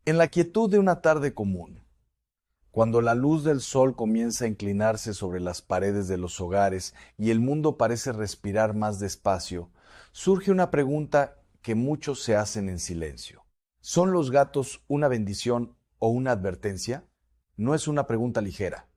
En la quietud de una tarde común, cuando la luz del sol comienza a inclinarse sobre las paredes de los hogares y el mundo parece respirar más despacio, surge una pregunta que muchos se hacen en silencio. ¿Son los gatos una bendición o una advertencia? No es una pregunta ligera,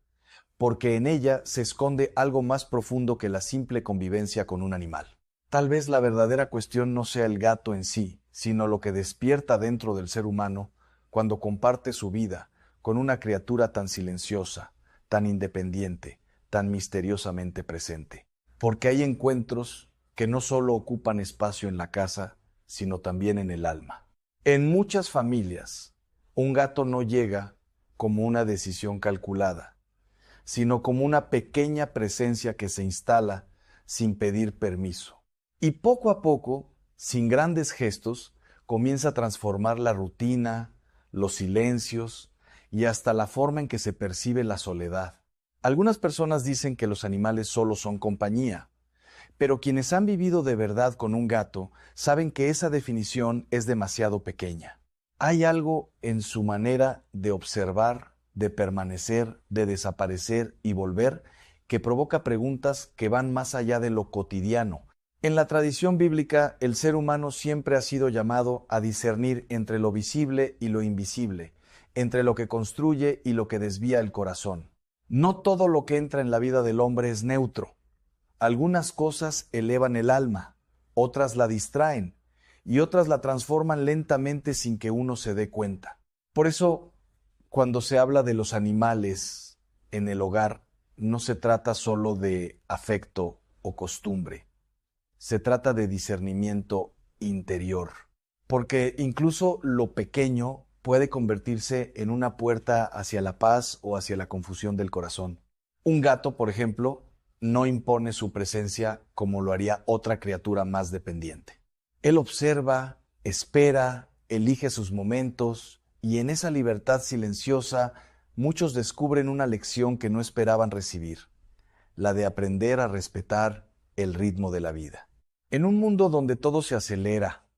porque en ella se esconde algo más profundo que la simple convivencia con un animal. Tal vez la verdadera cuestión no sea el gato en sí, sino lo que despierta dentro del ser humano cuando comparte su vida con una criatura tan silenciosa, tan independiente, tan misteriosamente presente. Porque hay encuentros que no solo ocupan espacio en la casa, sino también en el alma. En muchas familias, un gato no llega como una decisión calculada, sino como una pequeña presencia que se instala sin pedir permiso. Y poco a poco, sin grandes gestos, comienza a transformar la rutina, los silencios y hasta la forma en que se percibe la soledad. Algunas personas dicen que los animales solo son compañía, pero quienes han vivido de verdad con un gato saben que esa definición es demasiado pequeña. Hay algo en su manera de observar, de permanecer, de desaparecer y volver que provoca preguntas que van más allá de lo cotidiano. En la tradición bíblica, el ser humano siempre ha sido llamado a discernir entre lo visible y lo invisible, entre lo que construye y lo que desvía el corazón. No todo lo que entra en la vida del hombre es neutro. Algunas cosas elevan el alma, otras la distraen y otras la transforman lentamente sin que uno se dé cuenta. Por eso, cuando se habla de los animales en el hogar, no se trata solo de afecto o costumbre, se trata de discernimiento interior, porque incluso lo pequeño puede convertirse en una puerta hacia la paz o hacia la confusión del corazón. Un gato, por ejemplo, no impone su presencia como lo haría otra criatura más dependiente. Él observa, espera, elige sus momentos y en esa libertad silenciosa muchos descubren una lección que no esperaban recibir, la de aprender a respetar el ritmo de la vida. En un mundo donde todo se acelera,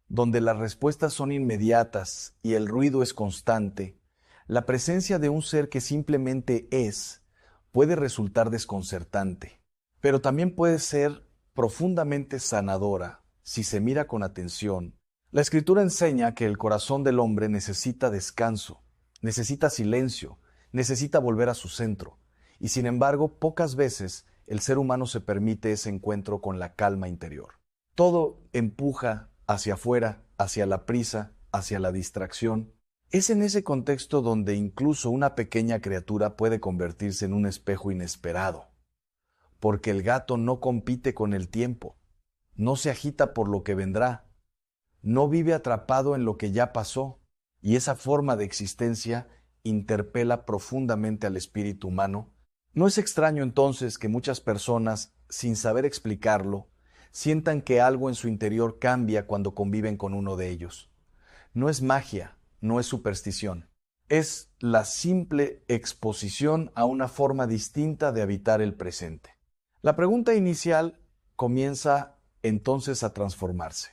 donde las respuestas son inmediatas y el ruido es constante, la presencia de un ser que simplemente es puede resultar desconcertante, pero también puede ser profundamente sanadora si se mira con atención. La Escritura enseña que el corazón del hombre necesita descanso, necesita silencio, necesita volver a su centro, y sin embargo, pocas veces el ser humano se permite ese encuentro con la calma interior. Todo empuja hacia afuera, hacia la prisa, hacia la distracción. Es en ese contexto donde incluso una pequeña criatura puede convertirse en un espejo inesperado, porque el gato no compite con el tiempo, no se agita por lo que vendrá, no vive atrapado en lo que ya pasó, y esa forma de existencia interpela profundamente al espíritu humano. No es extraño entonces que muchas personas, sin saber explicarlo, sientan que algo en su interior cambia cuando conviven con uno de ellos. No es magia, no es superstición. Es la simple exposición a una forma distinta de habitar el presente. La pregunta inicial comienza entonces a transformarse.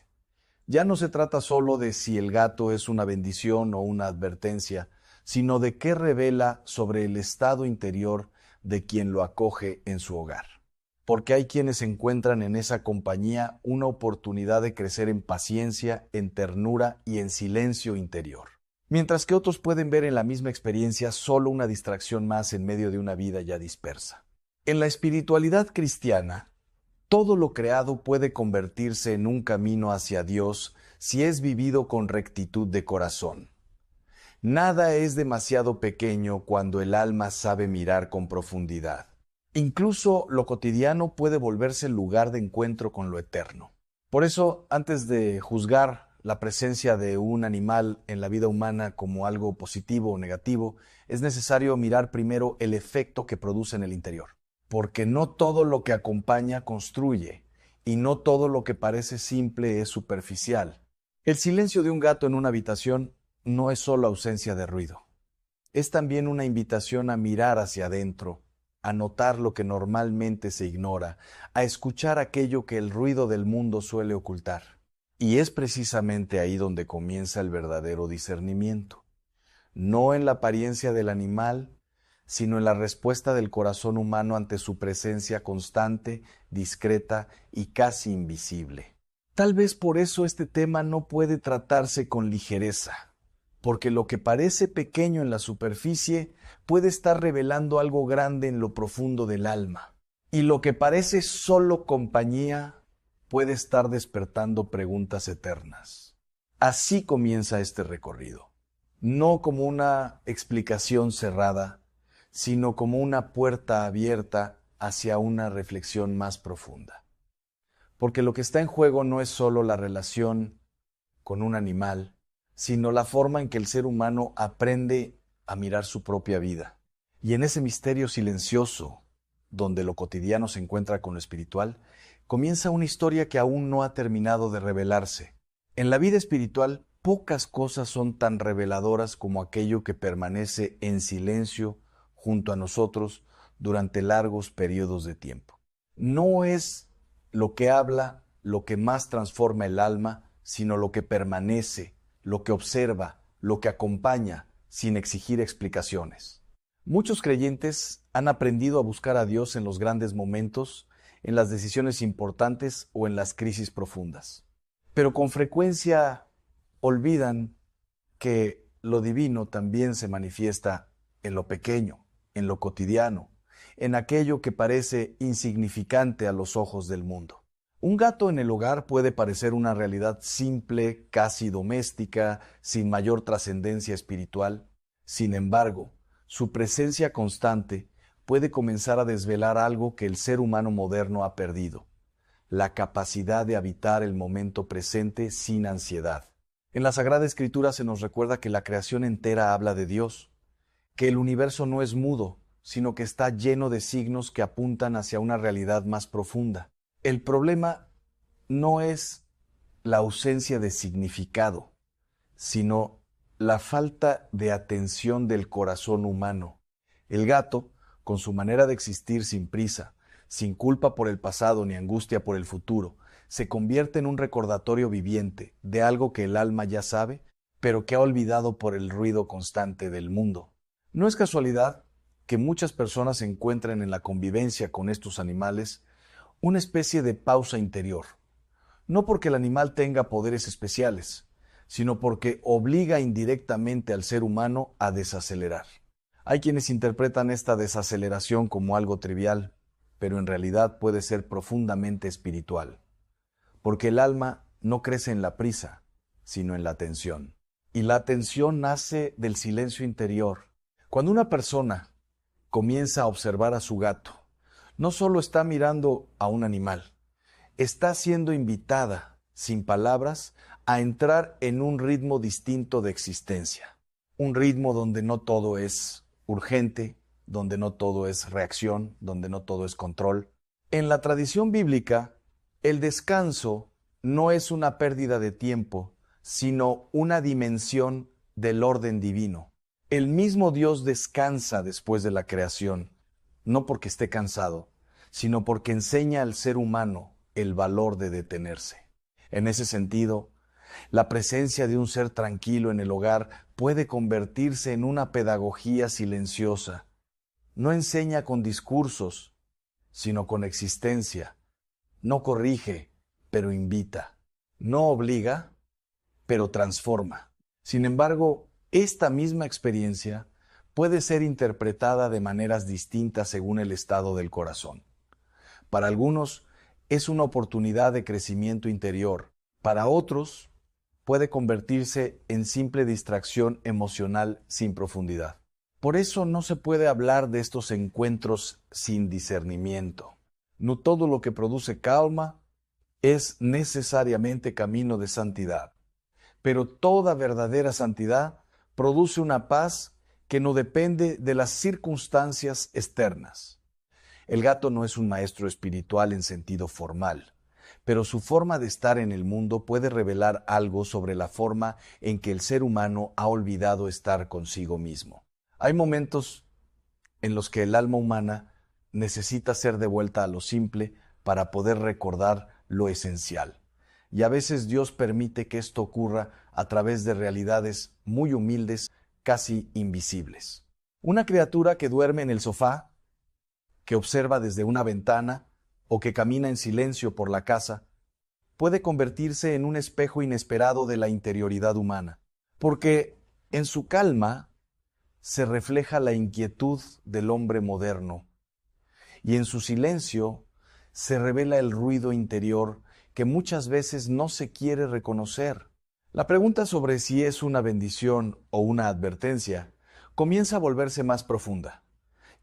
Ya no se trata solo de si el gato es una bendición o una advertencia, sino de qué revela sobre el estado interior de quien lo acoge en su hogar. Porque hay quienes encuentran en esa compañía una oportunidad de crecer en paciencia, en ternura y en silencio interior. Mientras que otros pueden ver en la misma experiencia solo una distracción más en medio de una vida ya dispersa. En la espiritualidad cristiana, todo lo creado puede convertirse en un camino hacia Dios si es vivido con rectitud de corazón. Nada es demasiado pequeño cuando el alma sabe mirar con profundidad. Incluso lo cotidiano puede volverse el lugar de encuentro con lo eterno. Por eso, antes de juzgar la presencia de un animal en la vida humana como algo positivo o negativo, es necesario mirar primero el efecto que produce en el interior. Porque no todo lo que acompaña construye, y no todo lo que parece simple es superficial. El silencio de un gato en una habitación no es solo ausencia de ruido. Es también una invitación a mirar hacia adentro, a notar lo que normalmente se ignora, a escuchar aquello que el ruido del mundo suele ocultar. Y es precisamente ahí donde comienza el verdadero discernimiento, no en la apariencia del animal, sino en la respuesta del corazón humano ante su presencia constante, discreta y casi invisible. Tal vez por eso este tema no puede tratarse con ligereza, porque lo que parece pequeño en la superficie puede estar revelando algo grande en lo profundo del alma, y lo que parece solo compañía puede estar despertando preguntas eternas. Así comienza este recorrido, no como una explicación cerrada, sino como una puerta abierta hacia una reflexión más profunda. Porque lo que está en juego no es solo la relación con un animal, sino la forma en que el ser humano aprende a mirar su propia vida. Y en ese misterio silencioso, donde lo cotidiano se encuentra con lo espiritual, comienza una historia que aún no ha terminado de revelarse. En la vida espiritual, pocas cosas son tan reveladoras como aquello que permanece en silencio junto a nosotros durante largos periodos de tiempo. No es lo que habla lo que más transforma el alma, sino lo que permanece, lo que observa, lo que acompaña, sin exigir explicaciones. Muchos creyentes han aprendido a buscar a Dios en los grandes momentos, en las decisiones importantes o en las crisis profundas. Pero con frecuencia olvidan que lo divino también se manifiesta en lo pequeño, en lo cotidiano, en aquello que parece insignificante a los ojos del mundo. Un gato en el hogar puede parecer una realidad simple, casi doméstica, sin mayor trascendencia espiritual. Sin embargo, su presencia constante puede comenzar a desvelar algo que el ser humano moderno ha perdido: la capacidad de habitar el momento presente sin ansiedad. En la Sagrada Escritura se nos recuerda que la creación entera habla de Dios, que el universo no es mudo, sino que está lleno de signos que apuntan hacia una realidad más profunda. El problema no es la ausencia de significado, sino la falta de atención del corazón humano. El gato, con su manera de existir sin prisa, sin culpa por el pasado ni angustia por el futuro, se convierte en un recordatorio viviente de algo que el alma ya sabe, pero que ha olvidado por el ruido constante del mundo. No es casualidad que muchas personas encuentren en la convivencia con estos animales una especie de pausa interior, no porque el animal tenga poderes especiales, sino porque obliga indirectamente al ser humano a desacelerar. Hay quienes interpretan esta desaceleración como algo trivial, pero en realidad puede ser profundamente espiritual, porque el alma no crece en la prisa, sino en la atención. Y la atención nace del silencio interior. Cuando una persona comienza a observar a su gato, no solo está mirando a un animal, está siendo invitada, sin palabras, a entrar en un ritmo distinto de existencia. Un ritmo donde no todo es urgente, donde no todo es reacción, donde no todo es control. En la tradición bíblica, el descanso no es una pérdida de tiempo, sino una dimensión del orden divino. El mismo Dios descansa después de la creación, no porque esté cansado, sino porque enseña al ser humano el valor de detenerse. En ese sentido, la presencia de un ser tranquilo en el hogar puede convertirse en una pedagogía silenciosa. No enseña con discursos, sino con existencia. No corrige, pero invita. No obliga, pero transforma. Sin embargo, esta misma experiencia puede ser interpretada de maneras distintas según el estado del corazón. Para algunos es una oportunidad de crecimiento interior. Para otros puede convertirse en simple distracción emocional sin profundidad. Por eso no se puede hablar de estos encuentros sin discernimiento. No todo lo que produce calma es necesariamente camino de santidad, pero toda verdadera santidad produce una paz que no depende de las circunstancias externas. El gato no es un maestro espiritual en sentido formal, pero su forma de estar en el mundo puede revelar algo sobre la forma en que el ser humano ha olvidado estar consigo mismo. Hay momentos en los que el alma humana necesita ser devuelta a lo simple para poder recordar lo esencial. y a veces Dios permite que esto ocurra a través de realidades muy humildes, casi invisibles. Una criatura que duerme en el sofá, que observa desde una ventana o que camina en silencio por la casa, puede convertirse en un espejo inesperado de la interioridad humana, porque en su calma se refleja la inquietud del hombre moderno, y en su silencio se revela el ruido interior que muchas veces no se quiere reconocer. La pregunta sobre si es una bendición o una advertencia comienza a volverse más profunda.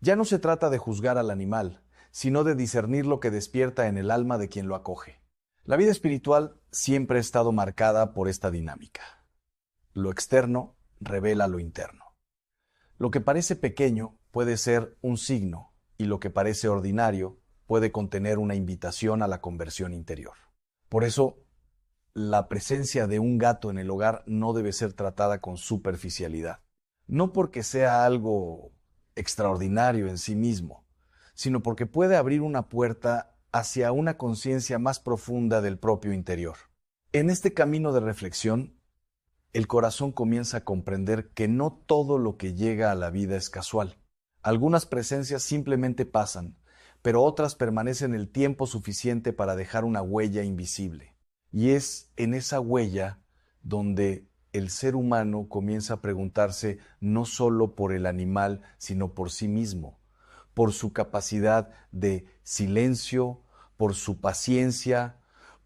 Ya no se trata de juzgar al animal, sino de discernir lo que despierta en el alma de quien lo acoge. La vida espiritual siempre ha estado marcada por esta dinámica. Lo externo revela lo interno. Lo que parece pequeño puede ser un signo, y lo que parece ordinario puede contener una invitación a la conversión interior. Por eso, la presencia de un gato en el hogar no debe ser tratada con superficialidad. No porque sea algo extraordinario en sí mismo, sino porque puede abrir una puerta hacia una conciencia más profunda del propio interior. En este camino de reflexión, el corazón comienza a comprender que no todo lo que llega a la vida es casual. Algunas presencias simplemente pasan, pero otras permanecen el tiempo suficiente para dejar una huella invisible. Y es en esa huella donde el ser humano comienza a preguntarse no solo por el animal, sino por sí mismo, por su capacidad de silencio, por su paciencia,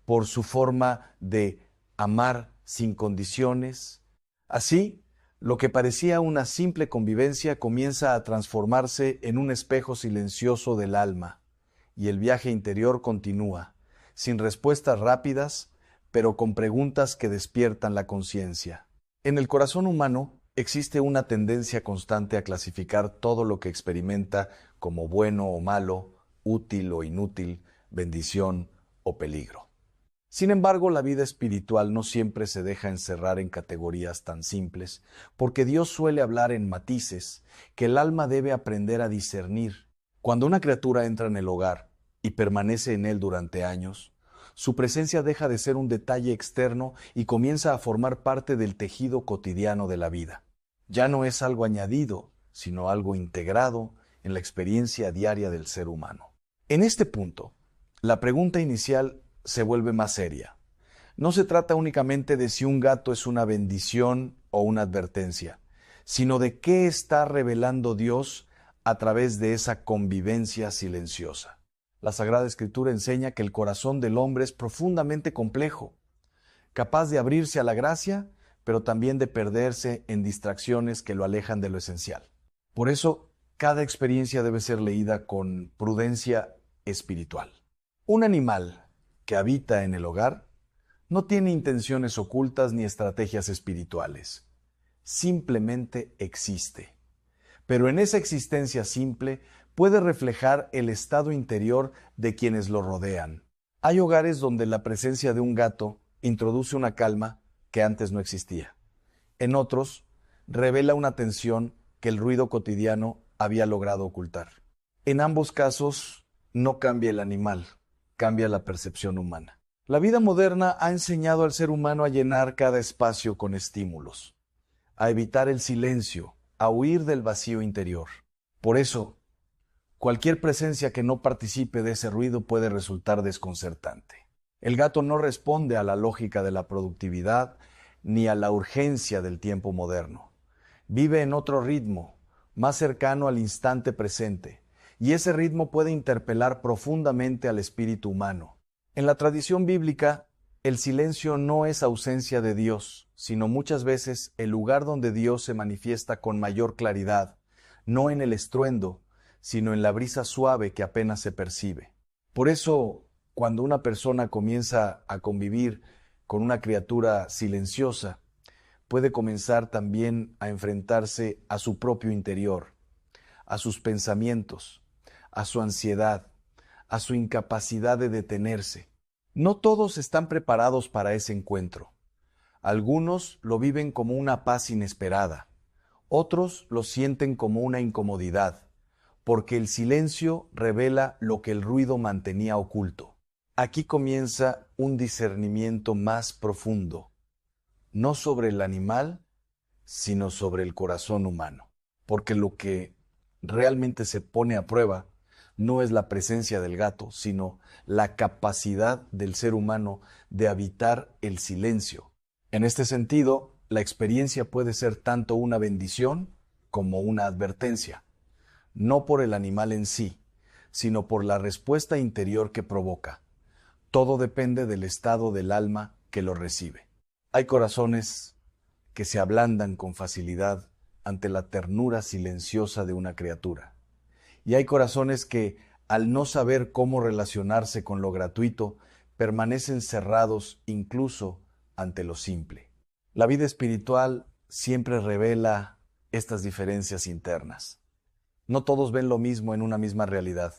por su forma de amar sin condiciones. Así, lo que parecía una simple convivencia comienza a transformarse en un espejo silencioso del alma, y el viaje interior continúa, sin respuestas rápidas, pero con preguntas que despiertan la conciencia. En el corazón humano existe una tendencia constante a clasificar todo lo que experimenta como bueno o malo, útil o inútil, bendición o peligro. Sin embargo, la vida espiritual no siempre se deja encerrar en categorías tan simples, porque Dios suele hablar en matices que el alma debe aprender a discernir. Cuando una criatura entra en el hogar y permanece en él durante años, su presencia deja de ser un detalle externo y comienza a formar parte del tejido cotidiano de la vida. Ya no es algo añadido, sino algo integrado en la experiencia diaria del ser humano. En este punto, la pregunta inicial se vuelve más seria. No se trata únicamente de si un gato es una bendición o una advertencia, sino de qué está revelando Dios a través de esa convivencia silenciosa. La Sagrada Escritura enseña que el corazón del hombre es profundamente complejo, capaz de abrirse a la gracia, pero también de perderse en distracciones que lo alejan de lo esencial. Por eso, cada experiencia debe ser leída con prudencia espiritual. Un animal que habita en el hogar no tiene intenciones ocultas ni estrategias espirituales. Simplemente existe. Pero en esa existencia simple puede reflejar el estado interior de quienes lo rodean. Hay hogares donde la presencia de un gato introduce una calma que antes no existía. En otros, revela una tensión que el ruido cotidiano había logrado ocultar. En ambos casos, no cambia el animal, cambia la percepción humana. La vida moderna ha enseñado al ser humano a llenar cada espacio con estímulos, a evitar el silencio, a huir del vacío interior. Por eso, cualquier presencia que no participe de ese ruido puede resultar desconcertante. El gato no responde a la lógica de la productividad ni a la urgencia del tiempo moderno. Vive en otro ritmo, más cercano al instante presente, y ese ritmo puede interpelar profundamente al espíritu humano. En la tradición bíblica, el silencio no es ausencia de Dios, sino muchas veces el lugar donde Dios se manifiesta con mayor claridad, no en el estruendo, sino en la brisa suave que apenas se percibe. Por eso, cuando una persona comienza a convivir con una criatura silenciosa, puede comenzar también a enfrentarse a su propio interior, a sus pensamientos, a su ansiedad, a su incapacidad de detenerse. No todos están preparados para ese encuentro. Algunos lo viven como una paz inesperada, otros lo sienten como una incomodidad, porque el silencio revela lo que el ruido mantenía oculto. Aquí comienza un discernimiento más profundo, no sobre el animal, sino sobre el corazón humano. Porque lo que realmente se pone a prueba no es la presencia del gato, sino la capacidad del ser humano de habitar el silencio. En este sentido, la experiencia puede ser tanto una bendición como una advertencia, no por el animal en sí, sino por la respuesta interior que provoca. Todo depende del estado del alma que lo recibe. Hay corazones que se ablandan con facilidad ante la ternura silenciosa de una criatura. Y hay corazones que, al no saber cómo relacionarse con lo gratuito, permanecen cerrados incluso ante lo simple. La vida espiritual siempre revela estas diferencias internas. No todos ven lo mismo en una misma realidad,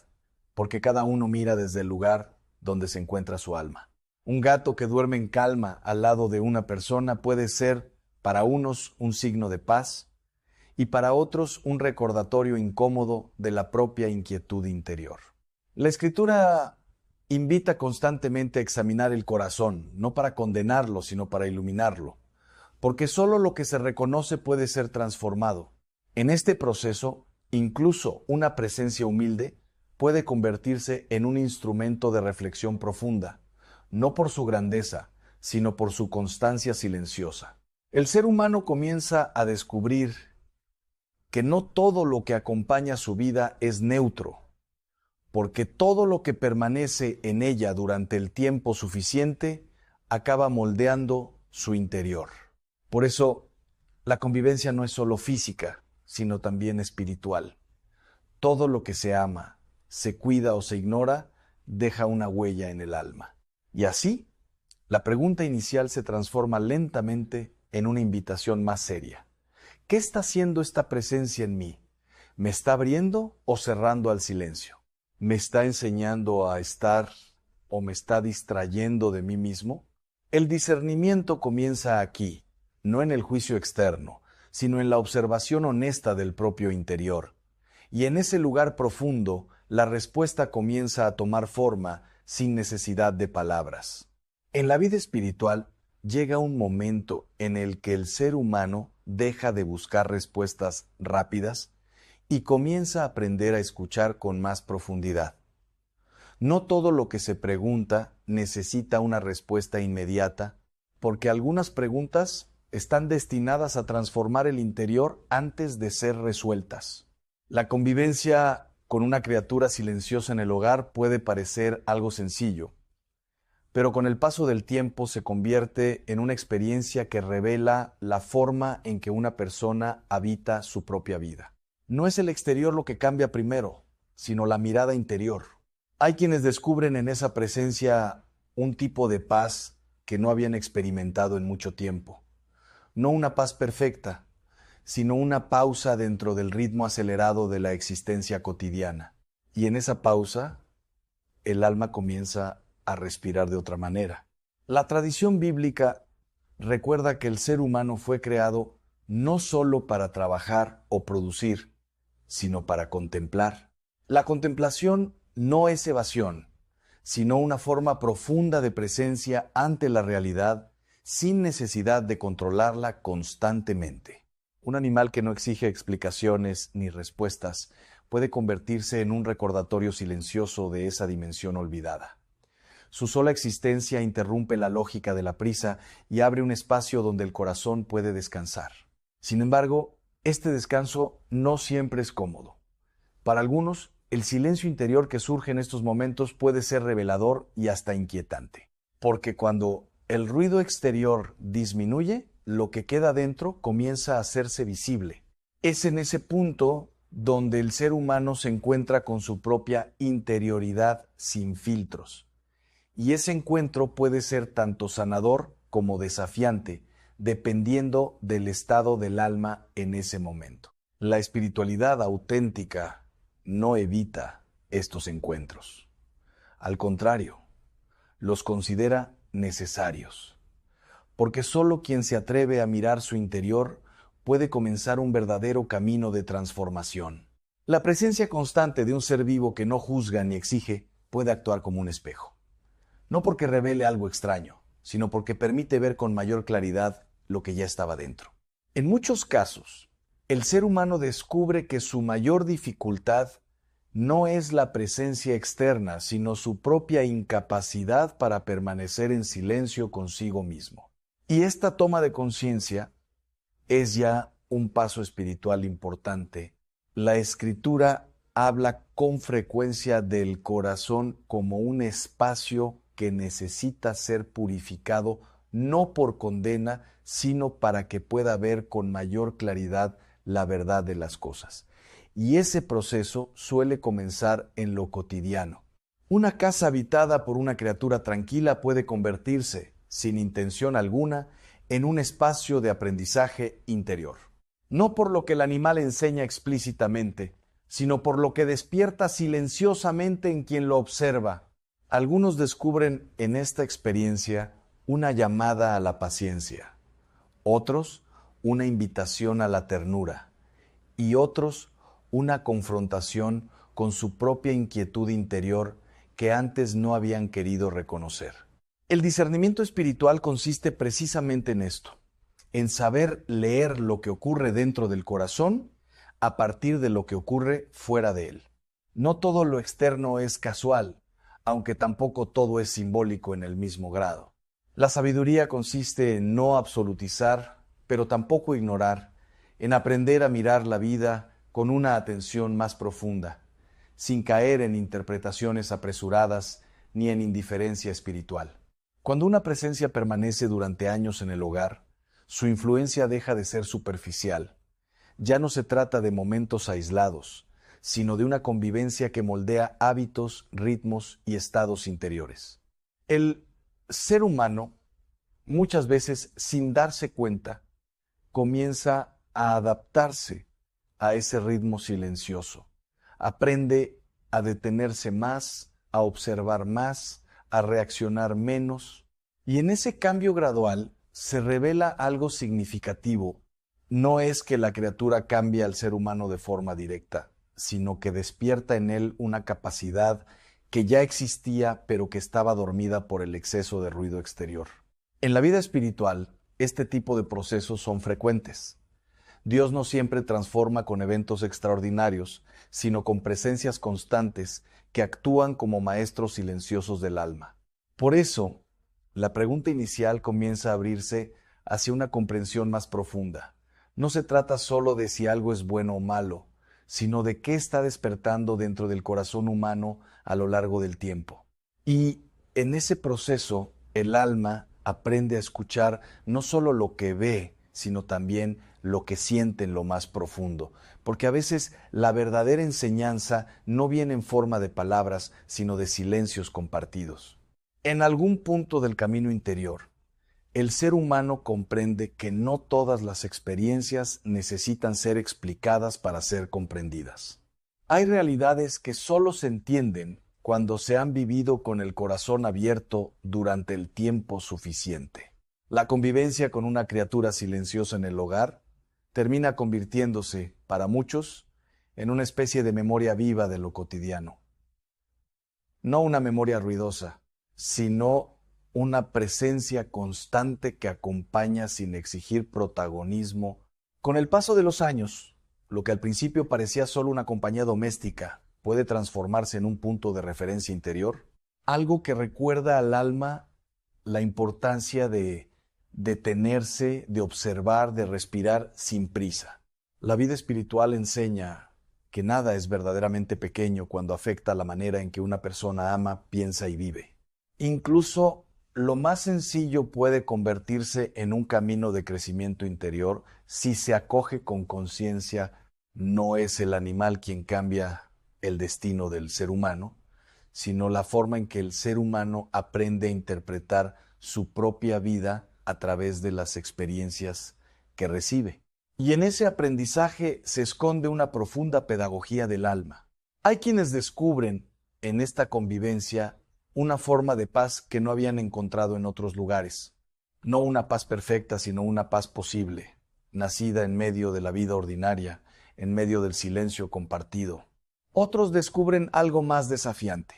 porque cada uno mira desde el lugar donde se encuentra su alma. Un gato que duerme en calma al lado de una persona puede ser para unos un signo de paz y para otros un recordatorio incómodo de la propia inquietud interior. La Escritura invita constantemente a examinar el corazón, no para condenarlo, sino para iluminarlo, porque solo lo que se reconoce puede ser transformado. En este proceso, incluso una presencia humilde puede convertirse en un instrumento de reflexión profunda, no por su grandeza, sino por su constancia silenciosa. El ser humano comienza a descubrir que no todo lo que acompaña su vida es neutro, porque todo lo que permanece en ella durante el tiempo suficiente acaba moldeando su interior. Por eso, la convivencia no es solo física, sino también espiritual. Todo lo que se ama, se cuida o se ignora, deja una huella en el alma. Y así, la pregunta inicial se transforma lentamente en una invitación más seria. ¿Qué está haciendo esta presencia en mí? ¿Me está abriendo o cerrando al silencio? ¿Me está enseñando a estar o me está distrayendo de mí mismo? El discernimiento comienza aquí, no en el juicio externo, sino en la observación honesta del propio interior. Y en ese lugar profundo, la respuesta comienza a tomar forma sin necesidad de palabras. En la vida espiritual llega un momento en el que el ser humano deja de buscar respuestas rápidas y comienza a aprender a escuchar con más profundidad. No todo lo que se pregunta necesita una respuesta inmediata, porque algunas preguntas están destinadas a transformar el interior antes de ser resueltas. La convivencia con una criatura silenciosa en el hogar puede parecer algo sencillo, pero con el paso del tiempo se convierte en una experiencia que revela la forma en que una persona habita su propia vida. No es el exterior lo que cambia primero, sino la mirada interior. Hay quienes descubren en esa presencia un tipo de paz que no habían experimentado en mucho tiempo. No una paz perfecta, sino una pausa dentro del ritmo acelerado de la existencia cotidiana. Y en esa pausa, el alma comienza a respirar de otra manera. La tradición bíblica recuerda que el ser humano fue creado no solo para trabajar o producir, sino para contemplar. La contemplación no es evasión, sino una forma profunda de presencia ante la realidad sin necesidad de controlarla constantemente. Un animal que no exige explicaciones ni respuestas puede convertirse en un recordatorio silencioso de esa dimensión olvidada. Su sola existencia interrumpe la lógica de la prisa y abre un espacio donde el corazón puede descansar. Sin embargo, este descanso no siempre es cómodo. Para algunos, el silencio interior que surge en estos momentos puede ser revelador y hasta inquietante, porque cuando el ruido exterior disminuye, lo que queda dentro comienza a hacerse visible. Es en ese punto donde el ser humano se encuentra con su propia interioridad sin filtros. Y ese encuentro puede ser tanto sanador como desafiante, dependiendo del estado del alma en ese momento. La espiritualidad auténtica no evita estos encuentros. Al contrario, los considera necesarios, porque solo quien se atreve a mirar su interior puede comenzar un verdadero camino de transformación. La presencia constante de un ser vivo que no juzga ni exige puede actuar como un espejo. no porque revele algo extraño, sino porque permite ver con mayor claridad lo que ya estaba dentro. En muchos casos, el ser humano descubre que su mayor dificultad no es la presencia externa, sino su propia incapacidad para permanecer en silencio consigo mismo. Y esta toma de conciencia es ya un paso espiritual importante. La Escritura habla con frecuencia del corazón como un espacio que necesita ser purificado, no por condena, sino para que pueda ver con mayor claridad la verdad de las cosas. Y ese proceso suele comenzar en lo cotidiano. Una casa habitada por una criatura tranquila puede convertirse, sin intención alguna, en un espacio de aprendizaje interior. No por lo que el animal enseña explícitamente, sino por lo que despierta silenciosamente en quien lo observa. Algunos descubren en esta experiencia una llamada a la paciencia, otros una invitación a la ternura y otros una confrontación con su propia inquietud interior que antes no habían querido reconocer. El discernimiento espiritual consiste precisamente en esto, en saber leer lo que ocurre dentro del corazón a partir de lo que ocurre fuera de él. No todo lo externo es casual, aunque tampoco todo es simbólico en el mismo grado. La sabiduría consiste en no absolutizar, pero tampoco ignorar, en aprender a mirar la vida con una atención más profunda, sin caer en interpretaciones apresuradas ni en indiferencia espiritual. Cuando una presencia permanece durante años en el hogar, su influencia deja de ser superficial. Ya no se trata de momentos aislados, sino de una convivencia que moldea hábitos, ritmos y estados interiores. El ser humano, muchas veces sin darse cuenta, comienza a adaptarse a ese ritmo silencioso. Aprende a detenerse más, a observar más, a reaccionar menos. Y en ese cambio gradual se revela algo significativo. No es que la criatura cambie al ser humano de forma directa, sino que despierta en él una capacidad que ya existía pero que estaba dormida por el exceso de ruido exterior. En la vida espiritual, este tipo de procesos son frecuentes. Dios no siempre transforma con eventos extraordinarios, sino con presencias constantes que actúan como maestros silenciosos del alma. Por eso, la pregunta inicial comienza a abrirse hacia una comprensión más profunda. No se trata solo de si algo es bueno o malo, sino de qué está despertando dentro del corazón humano a lo largo del tiempo. Y en ese proceso, el alma aprende a escuchar no solo lo que ve, sino también lo que siente en lo más profundo. Porque a veces la verdadera enseñanza no viene en forma de palabras, sino de silencios compartidos. En algún punto del camino interior, el ser humano comprende que no todas las experiencias necesitan ser explicadas para ser comprendidas. Hay realidades que solo se entienden cuando se han vivido con el corazón abierto durante el tiempo suficiente. La convivencia con una criatura silenciosa en el hogar termina convirtiéndose, para muchos, en una especie de memoria viva de lo cotidiano. No una memoria ruidosa, sino una presencia constante que acompaña sin exigir protagonismo. Con el paso de los años, lo que al principio parecía solo una compañía doméstica puede transformarse en un punto de referencia interior, algo que recuerda al alma la importancia de detenerse, de observar, de respirar sin prisa. La vida espiritual enseña que nada es verdaderamente pequeño cuando afecta la manera en que una persona ama, piensa y vive. Incluso lo más sencillo puede convertirse en un camino de crecimiento interior si se acoge con conciencia. No es el animal quien cambia el destino del ser humano, sino la forma en que el ser humano aprende a interpretar su propia vida a través de las experiencias que recibe. Y en ese aprendizaje se esconde una profunda pedagogía del alma. Hay quienes descubren en esta convivencia una forma de paz que no habían encontrado en otros lugares. No una paz perfecta, sino una paz posible, nacida en medio de la vida ordinaria, en medio del silencio compartido. Otros descubren algo más desafiante: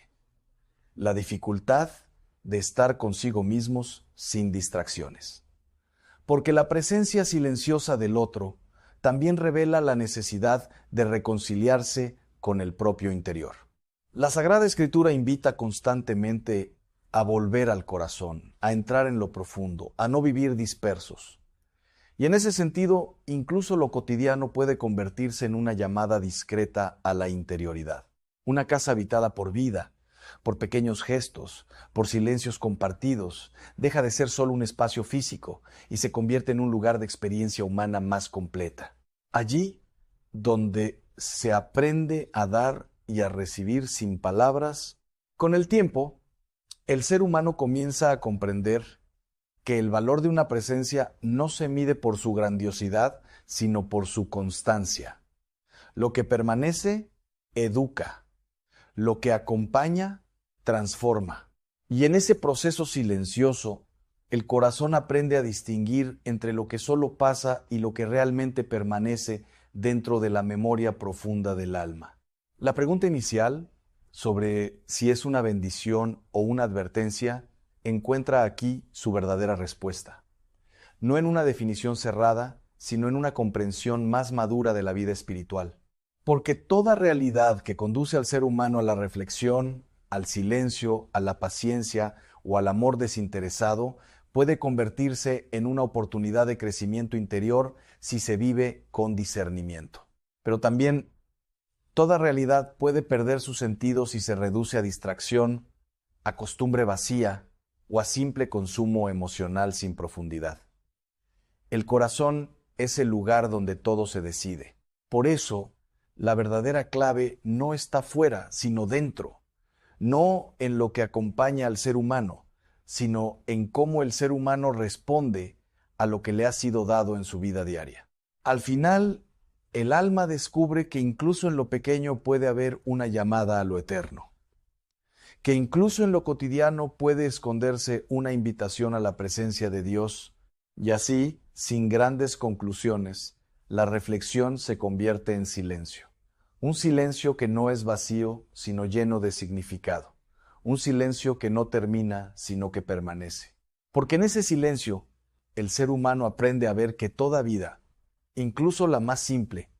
la dificultad de estar consigo mismos sin distracciones. Porque la presencia silenciosa del otro también revela la necesidad de reconciliarse con el propio interior. La Sagrada Escritura invita constantemente a volver al corazón, a entrar en lo profundo, a no vivir dispersos. Y en ese sentido, incluso lo cotidiano puede convertirse en una llamada discreta a la interioridad. Una casa habitada por vida, por pequeños gestos, por silencios compartidos, deja de ser solo un espacio físico y se convierte en un lugar de experiencia humana más completa. Allí donde se aprende a dar y a recibir sin palabras, con el tiempo, el ser humano comienza a comprender que el valor de una presencia no se mide por su grandiosidad, sino por su constancia. Lo que permanece, educa. Lo que acompaña, transforma. Y en ese proceso silencioso, el corazón aprende a distinguir entre lo que solo pasa y lo que realmente permanece dentro de la memoria profunda del alma. La pregunta inicial sobre si es una bendición o una advertencia encuentra aquí su verdadera respuesta. No en una definición cerrada, sino en una comprensión más madura de la vida espiritual. Porque toda realidad que conduce al ser humano a la reflexión, al silencio, a la paciencia o al amor desinteresado puede convertirse en una oportunidad de crecimiento interior si se vive con discernimiento. Pero también toda realidad puede perder su sentido si se reduce a distracción, a costumbre vacía o a simple consumo emocional sin profundidad. El corazón es el lugar donde todo se decide. Por eso, la verdadera clave no está fuera, sino dentro. No en lo que acompaña al ser humano, sino en cómo el ser humano responde a lo que le ha sido dado en su vida diaria. Al final, el alma descubre que incluso en lo pequeño puede haber una llamada a lo eterno. Que incluso en lo cotidiano puede esconderse una invitación a la presencia de Dios, y así, sin grandes conclusiones, la reflexión se convierte en silencio. Un silencio que no es vacío, sino lleno de significado. Un silencio que no termina, sino que permanece. Porque en ese silencio, el ser humano aprende a ver que toda vida, incluso la más simple,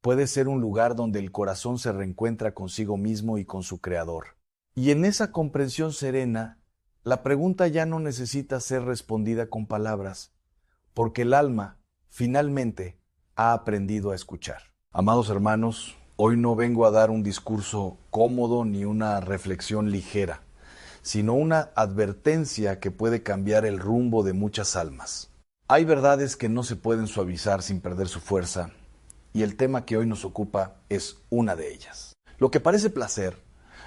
puede ser un lugar donde el corazón se reencuentra consigo mismo y con su Creador. Y en esa comprensión serena, la pregunta ya no necesita ser respondida con palabras, porque el alma, finalmente, ha aprendido a escuchar. Amados hermanos, hoy no vengo a dar un discurso cómodo ni una reflexión ligera, sino una advertencia que puede cambiar el rumbo de muchas almas. Hay verdades que no se pueden suavizar sin perder su fuerza, y el tema que hoy nos ocupa es una de ellas. Lo que parece placer,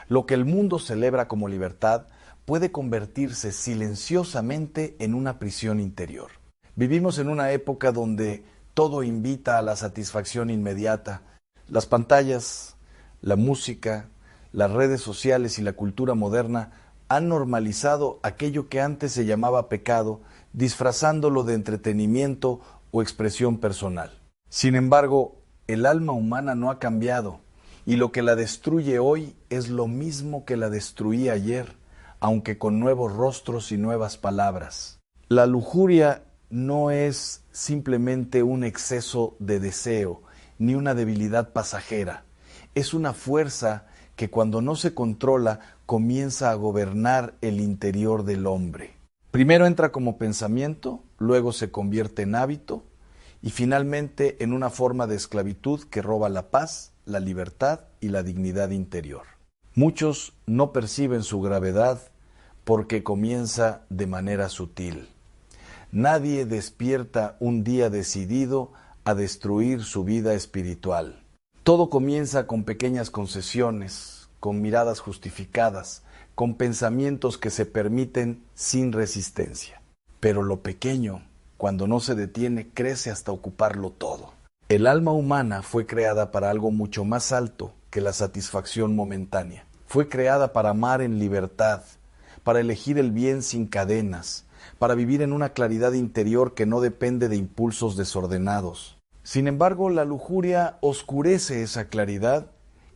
lo que el mundo celebra como libertad, puede convertirse silenciosamente en una prisión interior. Vivimos en una época donde todo invita a la satisfacción inmediata. Las pantallas, la música, las redes sociales y la cultura moderna han normalizado aquello que antes se llamaba pecado, disfrazándolo de entretenimiento o expresión personal. Sin embargo, el alma humana no ha cambiado, y lo que la destruye hoy es lo mismo que la destruía ayer, aunque con nuevos rostros y nuevas palabras. La lujuria no es simplemente un exceso de deseo, ni una debilidad pasajera. Es una fuerza que cuando no se controla comienza a gobernar el interior del hombre. Primero entra como pensamiento, luego se convierte en hábito y finalmente en una forma de esclavitud que roba la paz, la libertad y la dignidad interior. Muchos no perciben su gravedad porque comienza de manera sutil. Nadie despierta un día decidido a destruir su vida espiritual. Todo comienza con pequeñas concesiones, con miradas justificadas, con pensamientos que se permiten sin resistencia. Pero lo pequeño, cuando no se detiene, crece hasta ocuparlo todo. El alma humana fue creada para algo mucho más alto que la satisfacción momentánea. Fue creada para amar en libertad, para elegir el bien sin cadenas, para vivir en una claridad interior que no depende de impulsos desordenados. Sin embargo, la lujuria oscurece esa claridad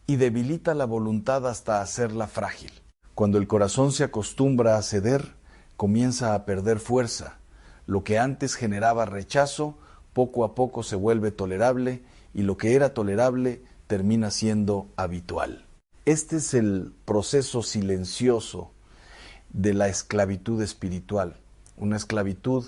y debilita la voluntad hasta hacerla frágil. Cuando el corazón se acostumbra a ceder, comienza a perder fuerza. Lo que antes generaba rechazo, poco a poco se vuelve tolerable, y lo que era tolerable termina siendo habitual. Este es el proceso silencioso de la esclavitud espiritual, una esclavitud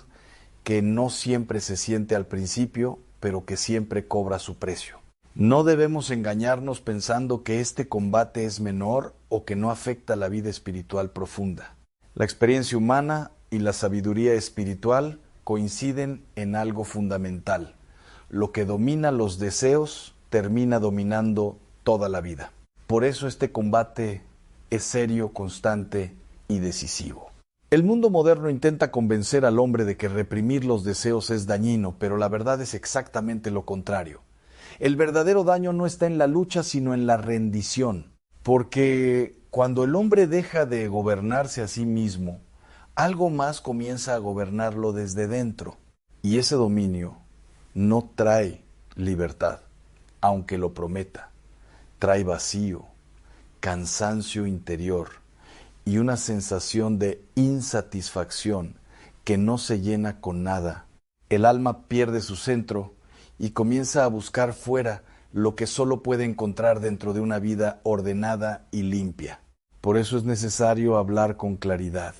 que no siempre se siente al principio, pero que siempre cobra su precio. No debemos engañarnos pensando que este combate es menor o que no afecta la vida espiritual profunda. La experiencia humana y la sabiduría espiritual coinciden en algo fundamental. Lo que domina los deseos termina dominando toda la vida. Por eso este combate es serio, constante y decisivo. El mundo moderno intenta convencer al hombre de que reprimir los deseos es dañino, pero la verdad es exactamente lo contrario. El verdadero daño no está en la lucha, sino en la rendición, porque cuando el hombre deja de gobernarse a sí mismo, algo más comienza a gobernarlo desde dentro, y ese dominio no trae libertad, aunque lo prometa. Trae vacío, cansancio interior y una sensación de insatisfacción que no se llena con nada. El alma pierde su centro y comienza a buscar fuera lo que solo puede encontrar dentro de una vida ordenada y limpia. Por eso es necesario hablar con claridad.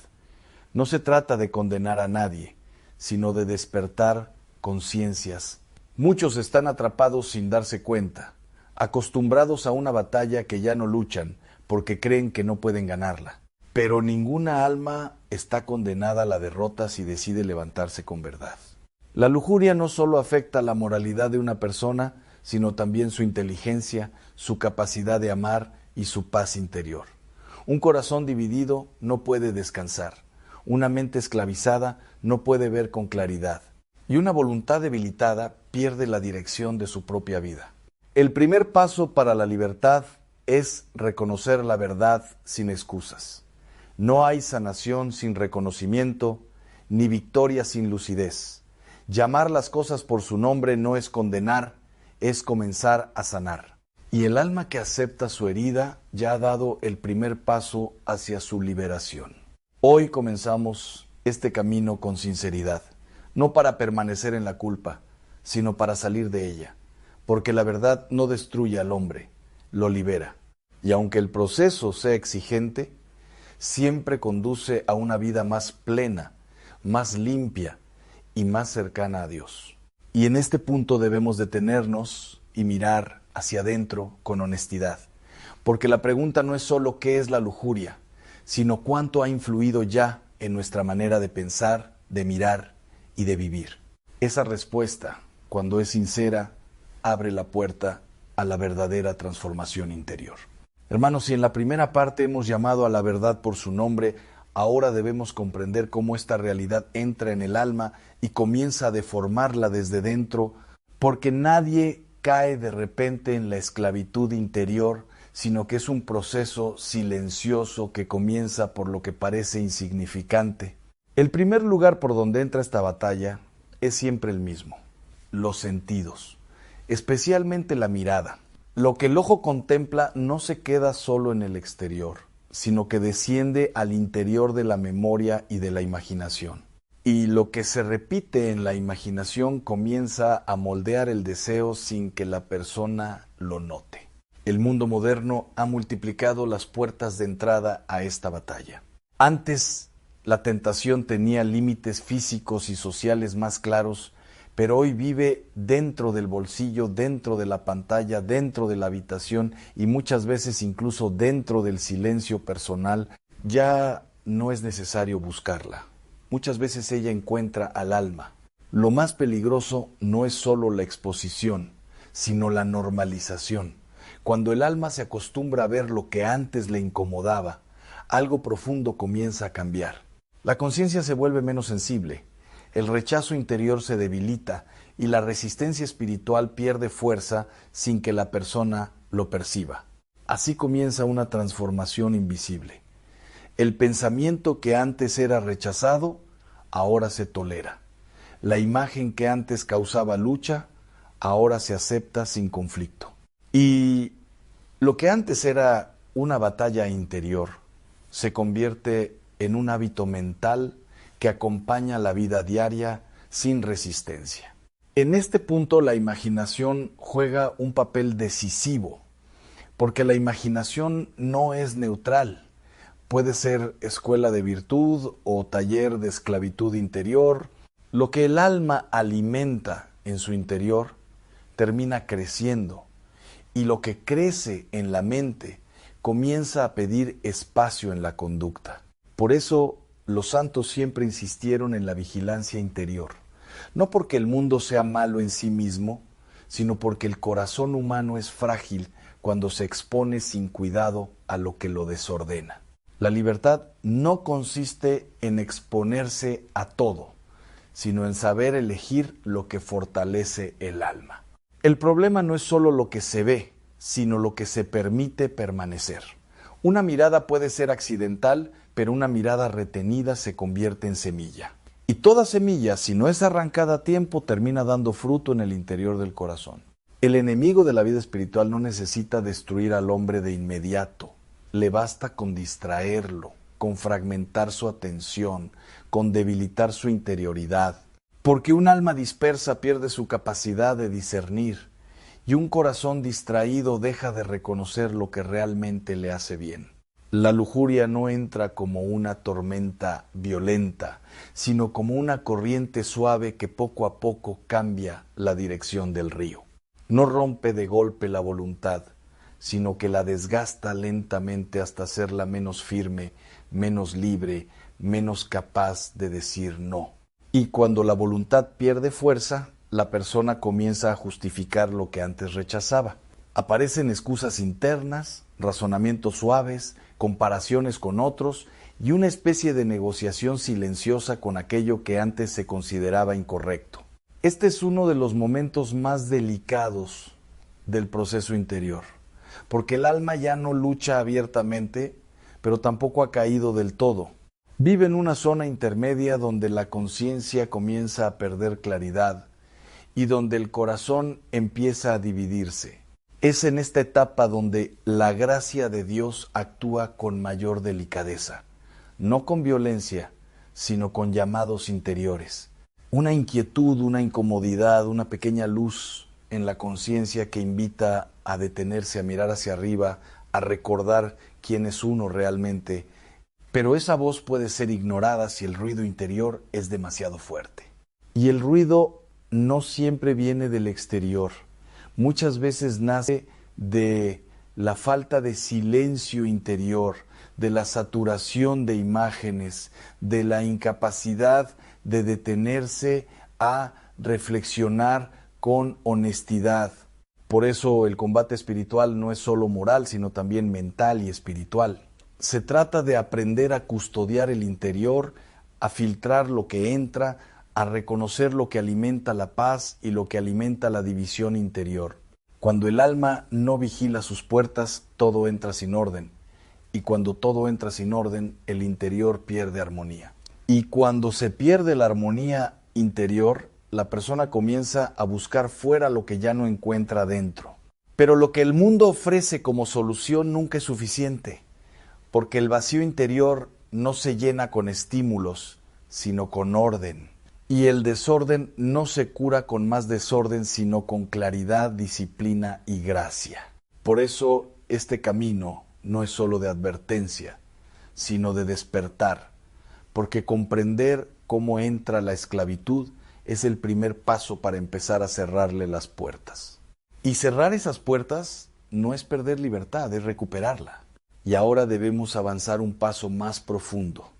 No se trata de condenar a nadie, sino de despertar conciencias. Muchos están atrapados sin darse cuenta, acostumbrados a una batalla que ya no luchan porque creen que no pueden ganarla. Pero ninguna alma está condenada a la derrota si decide levantarse con verdad. La lujuria no solo afecta la moralidad de una persona, sino también su inteligencia, su capacidad de amar y su paz interior. Un corazón dividido no puede descansar. Una mente esclavizada no puede ver con claridad. Y una voluntad debilitada pierde la dirección de su propia vida. El primer paso para la libertad es reconocer la verdad sin excusas. No hay sanación sin reconocimiento, ni victoria sin lucidez. Llamar las cosas por su nombre no es condenar, es comenzar a sanar. Y el alma que acepta su herida ya ha dado el primer paso hacia su liberación. Hoy comenzamos este camino con sinceridad, no para permanecer en la culpa, sino para salir de ella, porque la verdad no destruye al hombre, lo libera. Y aunque el proceso sea exigente, siempre conduce a una vida más plena, más limpia y más cercana a Dios. Y en este punto debemos detenernos y mirar hacia adentro con honestidad, porque la pregunta no es solo qué es la lujuria, sino cuánto ha influido ya en nuestra manera de pensar, de mirar y de vivir. Esa respuesta, cuando es sincera, abre la puerta a la verdadera transformación interior. Hermanos, si en la primera parte hemos llamado a la verdad por su nombre, ahora debemos comprender cómo esta realidad entra en el alma y comienza a deformarla desde dentro, porque nadie cae de repente en la esclavitud interior, sino que es un proceso silencioso que comienza por lo que parece insignificante. El primer lugar por donde entra esta batalla es siempre el mismo: los sentidos, especialmente la mirada. Lo que el ojo contempla no se queda solo en el exterior, sino que desciende al interior de la memoria y de la imaginación. Y lo que se repite en la imaginación comienza a moldear el deseo sin que la persona lo note. El mundo moderno ha multiplicado las puertas de entrada a esta batalla. Antes, la tentación tenía límites físicos y sociales más claros, pero hoy vive dentro del bolsillo, dentro de la pantalla, dentro de la habitación y muchas veces incluso dentro del silencio personal. Ya no es necesario buscarla. Muchas veces ella encuentra al alma. Lo más peligroso no es solo la exposición, sino la normalización. Cuando el alma se acostumbra a ver lo que antes le incomodaba, algo profundo comienza a cambiar. La conciencia se vuelve menos sensible, el rechazo interior se debilita y la resistencia espiritual pierde fuerza sin que la persona lo perciba. Así comienza una transformación invisible. El pensamiento que antes era rechazado, ahora se tolera. La imagen que antes causaba lucha, ahora se acepta sin conflicto. Y lo que antes era una batalla interior, se convierte en un hábito mental que acompaña la vida diaria sin resistencia. En este punto la imaginación juega un papel decisivo, porque la imaginación no es neutral. Puede ser escuela de virtud o taller de esclavitud interior. Lo que el alma alimenta en su interior termina creciendo, y lo que crece en la mente comienza a pedir espacio en la conducta. Por eso los santos siempre insistieron en la vigilancia interior, no porque el mundo sea malo en sí mismo, sino porque el corazón humano es frágil cuando se expone sin cuidado a lo que lo desordena. La libertad no consiste en exponerse a todo, sino en saber elegir lo que fortalece el alma. El problema no es solo lo que se ve, sino lo que se permite permanecer. Una mirada puede ser accidental, pero una mirada retenida se convierte en semilla. Y toda semilla, si no es arrancada a tiempo, termina dando fruto en el interior del corazón. El enemigo de la vida espiritual no necesita destruir al hombre de inmediato. Le basta con distraerlo, con fragmentar su atención, con debilitar su interioridad. Porque un alma dispersa pierde su capacidad de discernir, y un corazón distraído deja de reconocer lo que realmente le hace bien. La lujuria no entra como una tormenta violenta, sino como una corriente suave que poco a poco cambia la dirección del río. No rompe de golpe la voluntad, sino que la desgasta lentamente hasta hacerla menos firme, menos libre, menos capaz de decir no. Y cuando la voluntad pierde fuerza, la persona comienza a justificar lo que antes rechazaba. Aparecen excusas internas, razonamientos suaves, comparaciones con otros y una especie de negociación silenciosa con aquello que antes se consideraba incorrecto. Este es uno de los momentos más delicados del proceso interior, porque el alma ya no lucha abiertamente, pero tampoco ha caído del todo. Vive en una zona intermedia donde la conciencia comienza a perder claridad y donde el corazón empieza a dividirse. Es en esta etapa donde la gracia de Dios actúa con mayor delicadeza, no con violencia, sino con llamados interiores. Una inquietud, una incomodidad, una pequeña luz en la conciencia que invita a detenerse, a mirar hacia arriba, a recordar quién es uno realmente. Pero esa voz puede ser ignorada si el ruido interior es demasiado fuerte. Y el ruido no siempre viene del exterior. Muchas veces nace de la falta de silencio interior, de la saturación de imágenes, de la incapacidad de detenerse a reflexionar con honestidad. Por eso el combate espiritual no es solo moral, sino también mental y espiritual. Se trata de aprender a custodiar el interior, a filtrar lo que entra, a reconocer lo que alimenta la paz y lo que alimenta la división interior. Cuando el alma no vigila sus puertas, todo entra sin orden. Y cuando todo entra sin orden, el interior pierde armonía. Y cuando se pierde la armonía interior, la persona comienza a buscar fuera lo que ya no encuentra dentro. Pero lo que el mundo ofrece como solución nunca es suficiente, porque el vacío interior no se llena con estímulos, sino con orden. Y el desorden no se cura con más desorden, sino con claridad, disciplina y gracia. Por eso este camino no es solo de advertencia, sino de despertar, porque comprender cómo entra la esclavitud es el primer paso para empezar a cerrarle las puertas. Y cerrar esas puertas no es perder libertad, es recuperarla. Y ahora debemos avanzar un paso más profundo,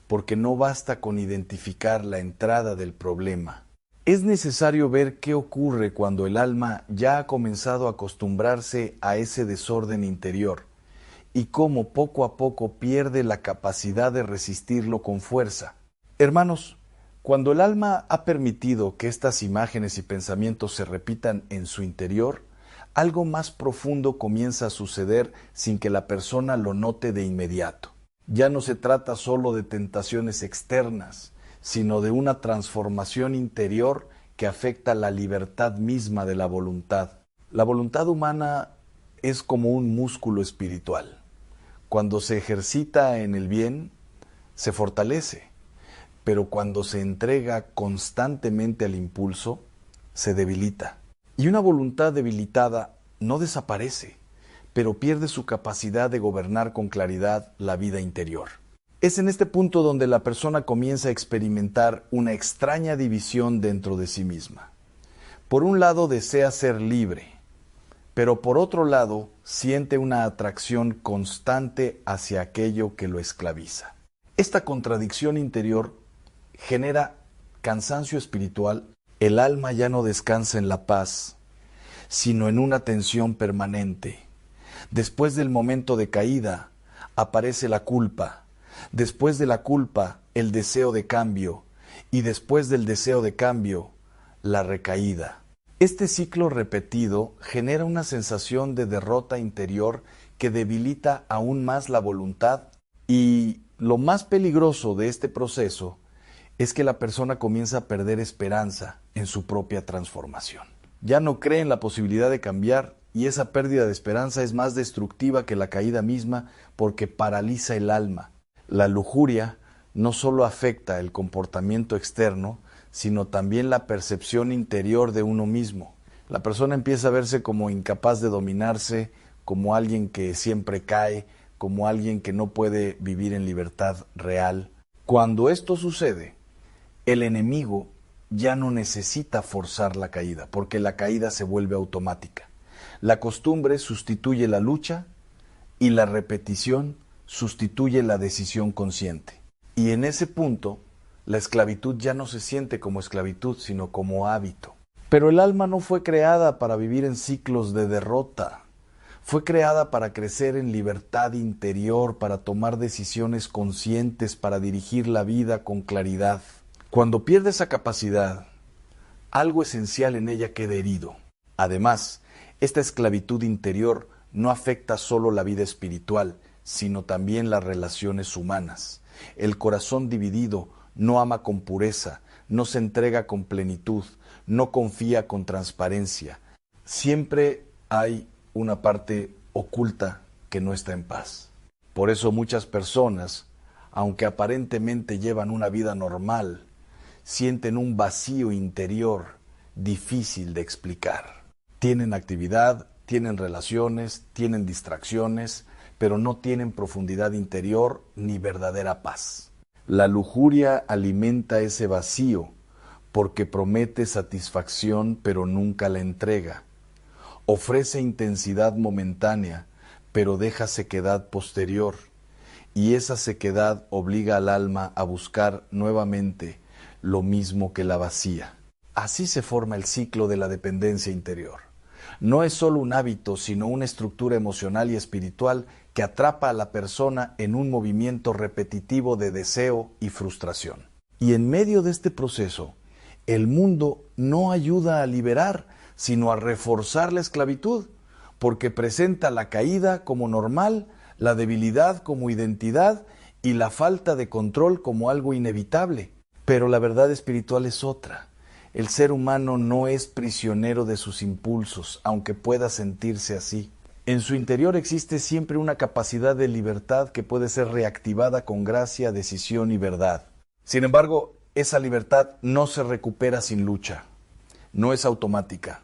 porque no basta con identificar la entrada del problema. Es necesario ver qué ocurre cuando el alma ya ha comenzado a acostumbrarse a ese desorden interior y cómo poco a poco pierde la capacidad de resistirlo con fuerza. Hermanos, cuando el alma ha permitido que estas imágenes y pensamientos se repitan en su interior, algo más profundo comienza a suceder sin que la persona lo note de inmediato. Ya no se trata solo de tentaciones externas, sino de una transformación interior que afecta la libertad misma de la voluntad. La voluntad humana es como un músculo espiritual. Cuando se ejercita en el bien, se fortalece, pero cuando se entrega constantemente al impulso, se debilita. Y una voluntad debilitada no desaparece, pero pierde su capacidad de gobernar con claridad la vida interior. Es en este punto donde la persona comienza a experimentar una extraña división dentro de sí misma. Por un lado desea ser libre, pero por otro lado siente una atracción constante hacia aquello que lo esclaviza. Esta contradicción interior genera cansancio espiritual. El alma ya no descansa en la paz, sino en una tensión permanente. Después del momento de caída, aparece la culpa. Después de la culpa, el deseo de cambio. Y después del deseo de cambio, la recaída. Este ciclo repetido genera una sensación de derrota interior que debilita aún más la voluntad. Y lo más peligroso de este proceso es que la persona comienza a perder esperanza en su propia transformación. Ya no cree en la posibilidad de cambiar y esa pérdida de esperanza es más destructiva que la caída misma porque paraliza el alma. La lujuria no solo afecta el comportamiento externo, sino también la percepción interior de uno mismo. La persona empieza a verse como incapaz de dominarse, como alguien que siempre cae, como alguien que no puede vivir en libertad real. Cuando esto sucede, el enemigo ya no necesita forzar la caída, porque la caída se vuelve automática. La costumbre sustituye la lucha y la repetición sustituye la decisión consciente. Y en ese punto, la esclavitud ya no se siente como esclavitud, sino como hábito. Pero el alma no fue creada para vivir en ciclos de derrota. Fue creada para crecer en libertad interior, para tomar decisiones conscientes, para dirigir la vida con claridad. Cuando pierde esa capacidad, algo esencial en ella queda herido. Además, esta esclavitud interior no afecta solo la vida espiritual, sino también las relaciones humanas. El corazón dividido no ama con pureza, no se entrega con plenitud, no confía con transparencia. Siempre hay una parte oculta que no está en paz. Por eso muchas personas, aunque aparentemente llevan una vida normal, sienten un vacío interior difícil de explicar. Tienen actividad, tienen relaciones, tienen distracciones, pero no tienen profundidad interior ni verdadera paz. La lujuria alimenta ese vacío porque promete satisfacción pero nunca la entrega. Ofrece intensidad momentánea pero deja sequedad posterior y esa sequedad obliga al alma a buscar nuevamente lo mismo que la vacía. Así se forma el ciclo de la dependencia interior. No es solo un hábito, sino una estructura emocional y espiritual que atrapa a la persona en un movimiento repetitivo de deseo y frustración. Y en medio de este proceso, el mundo no ayuda a liberar, sino a reforzar la esclavitud, porque presenta la caída como normal, la debilidad como identidad y la falta de control como algo inevitable. Pero la verdad espiritual es otra. El ser humano no es prisionero de sus impulsos, aunque pueda sentirse así. En su interior existe siempre una capacidad de libertad que puede ser reactivada con gracia, decisión y verdad. Sin embargo, esa libertad no se recupera sin lucha. No es automática.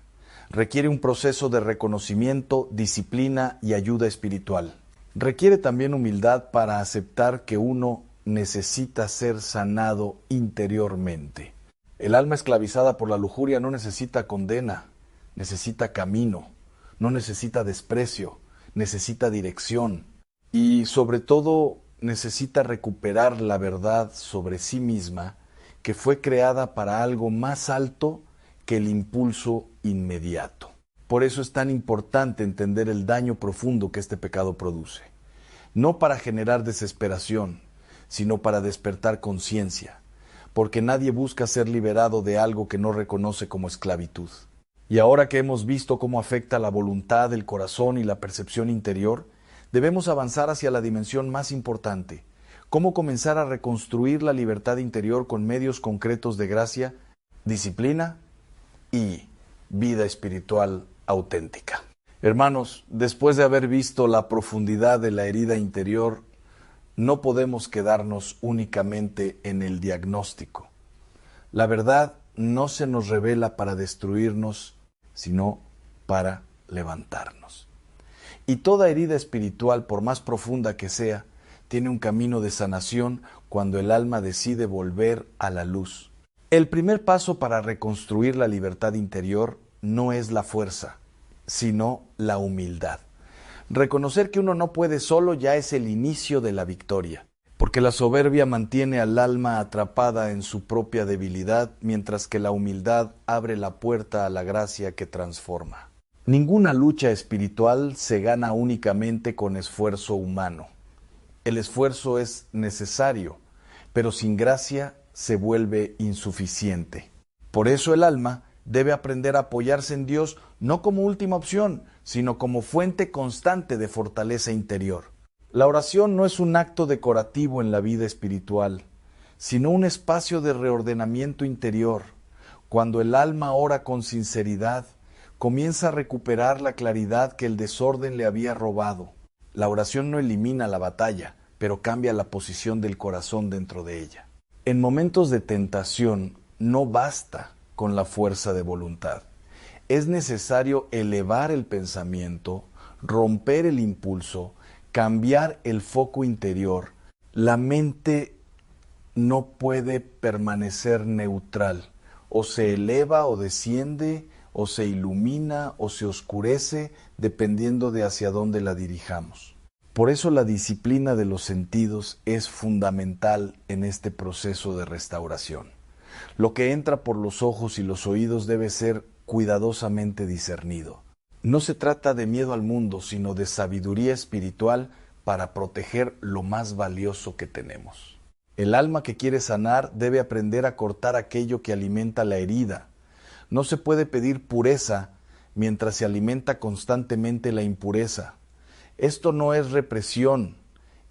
Requiere un proceso de reconocimiento, disciplina y ayuda espiritual. Requiere también humildad para aceptar que uno necesita ser sanado interiormente. El alma esclavizada por la lujuria no necesita condena, necesita camino, no necesita desprecio, necesita dirección y sobre todo necesita recuperar la verdad sobre sí misma que fue creada para algo más alto que el impulso inmediato. Por eso es tan importante entender el daño profundo que este pecado produce, no para generar desesperación, sino para despertar conciencia, porque nadie busca ser liberado de algo que no reconoce como esclavitud. Y ahora que hemos visto cómo afecta la voluntad, el corazón y la percepción interior, debemos avanzar hacia la dimensión más importante, cómo comenzar a reconstruir la libertad interior con medios concretos de gracia, disciplina y vida espiritual auténtica. Hermanos, después de haber visto la profundidad de la herida interior, no podemos quedarnos únicamente en el diagnóstico. La verdad no se nos revela para destruirnos, sino para levantarnos. Y toda herida espiritual, por más profunda que sea, tiene un camino de sanación cuando el alma decide volver a la luz. El primer paso para reconstruir la libertad interior no es la fuerza, sino la humildad. Reconocer que uno no puede solo ya es el inicio de la victoria, porque la soberbia mantiene al alma atrapada en su propia debilidad, mientras que la humildad abre la puerta a la gracia que transforma. Ninguna lucha espiritual se gana únicamente con esfuerzo humano. El esfuerzo es necesario, pero sin gracia se vuelve insuficiente. Por eso el alma debe aprender a apoyarse en Dios no como última opción, sino como fuente constante de fortaleza interior. La oración no es un acto decorativo en la vida espiritual, sino un espacio de reordenamiento interior. Cuando el alma ora con sinceridad, comienza a recuperar la claridad que el desorden le había robado. La oración no elimina la batalla, pero cambia la posición del corazón dentro de ella. En momentos de tentación, no basta con la fuerza de voluntad. Es necesario elevar el pensamiento, romper el impulso, cambiar el foco interior. La mente no puede permanecer neutral. O se eleva o desciende, o se ilumina o se oscurece, dependiendo de hacia dónde la dirijamos. Por eso la disciplina de los sentidos es fundamental en este proceso de restauración. Lo que entra por los ojos y los oídos debe ser cuidadosamente discernido. No se trata de miedo al mundo, sino de sabiduría espiritual para proteger lo más valioso que tenemos. El alma que quiere sanar debe aprender a cortar aquello que alimenta la herida. No se puede pedir pureza mientras se alimenta constantemente la impureza. Esto no es represión,